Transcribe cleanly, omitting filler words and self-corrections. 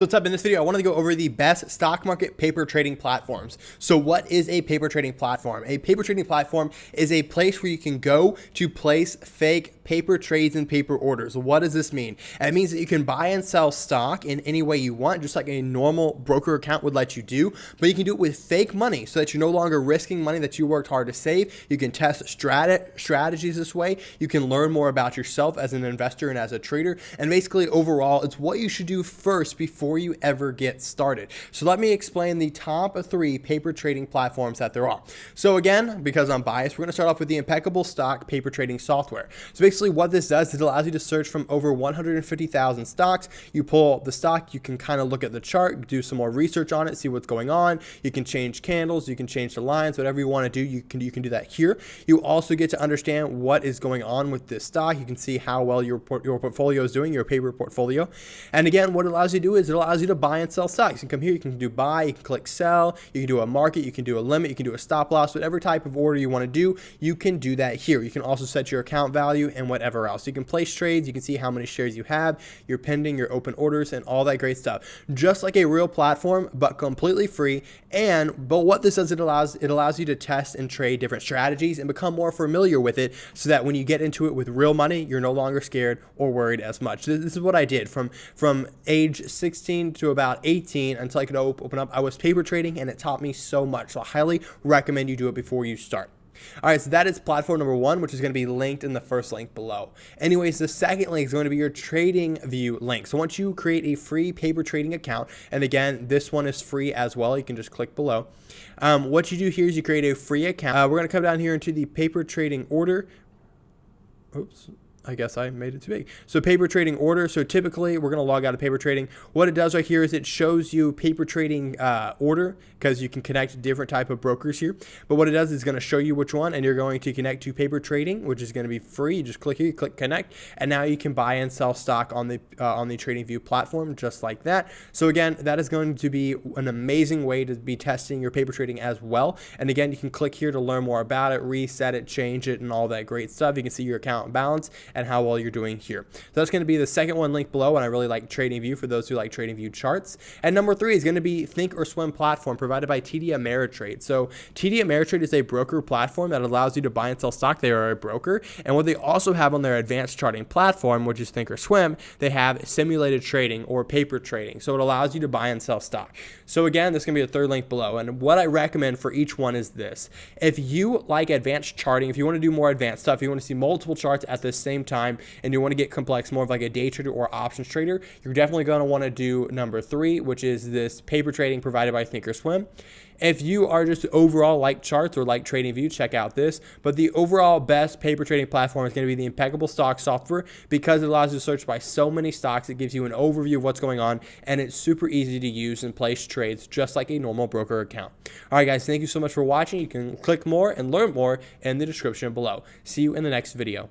What's up? In this video, I wanted to go over the best stock market paper trading platforms. So what is a paper trading platform? A paper trading platform is a place where you can go to place fake paper trades and paper orders. What does this mean? It means that you can buy and sell stock in any way you want, just like a normal broker account would let you do, but you can do it with fake money so that you're no longer risking money that you worked hard to save. You can test strategies this way. You can learn more about yourself as an investor and as a trader. And basically overall, it's what you should do first before you ever get started. So let me explain the top 3 paper trading platforms that there are. So again, because I'm biased, we're going to start off with the Impeccable stock paper trading software. So basically what this does is it allows you to search from over 150,000 stocks. You pull the stock, you can kind of look at the chart, do some more research on it, see what's going on. You can change candles, you can change the lines, whatever you want to do, you can do that here. You also get to understand what is going on with this stock. You can see how well your portfolio is doing, your paper portfolio. And again, what it allows you to do is it allows you to buy and sell stocks. You can come here, you can do buy, you can click sell, you can do a market, you can do a limit, you can do a stop loss, whatever type of order you want to do, you can do that here. You can also set your account value and whatever else. You can place trades, you can see how many shares you have, your pending, your open orders, and all that great stuff. Just like a real platform, but completely free. But what this does, it allows you to test and trade different strategies and become more familiar with it so that when you get into it with real money, you're no longer scared or worried as much. This is what I did from age 16 to about 18 until I could open up. I was paper trading and it taught me so much. So I highly recommend you do it before you start. All right, so that is platform number 1, which is going to be linked in the first link below. Anyways, the second link is going to be your TradingView link. So once you create a free paper trading account, and again, this one is free as well, you can just click below. What you do here is you create a free account. We're going to come down here into the paper trading order. Oops. I guess I made it too big. So paper trading order. So typically we're going to log out of paper trading. What it does right here is it shows you paper trading order because you can connect different type of brokers here. But what it does is going to show you which one, and you're going to connect to paper trading, which is going to be free. You just click here, you click connect, and now you can buy and sell stock on the TradingView platform just like that. So again, that is going to be an amazing way to be testing your paper trading as well. And again, you can click here to learn more about it, reset it, change it, and all that great stuff. You can see your account balance and how well you're doing here. So that's going to be the second one linked below, and I really like TradingView for those who like TradingView charts. And number 3 is going to be Thinkorswim platform provided by TD Ameritrade. So TD Ameritrade is a broker platform that allows you to buy and sell stock. They are a broker, and what they also have on their advanced charting platform, which is Thinkorswim, they have simulated trading or paper trading. So it allows you to buy and sell stock. So again, this is going to be the third link below, and what I recommend for each one is this. If you like advanced charting, if you want to do more advanced stuff, you want to see multiple charts at the same time, and you want to get complex, more of like a day trader or options trader, you're definitely going to want to do number 3, which is this paper trading provided by Thinkorswim. If you are just overall like charts or like TradingView, check out this. But the overall best paper trading platform is going to be the Impeccable stock software because it allows you to search by so many stocks. It gives you an overview of what's going on, and it's super easy to use and place trades just like a normal broker account. All right, guys, thank you so much for watching. You can click more and learn more in the description below. See you in the next video.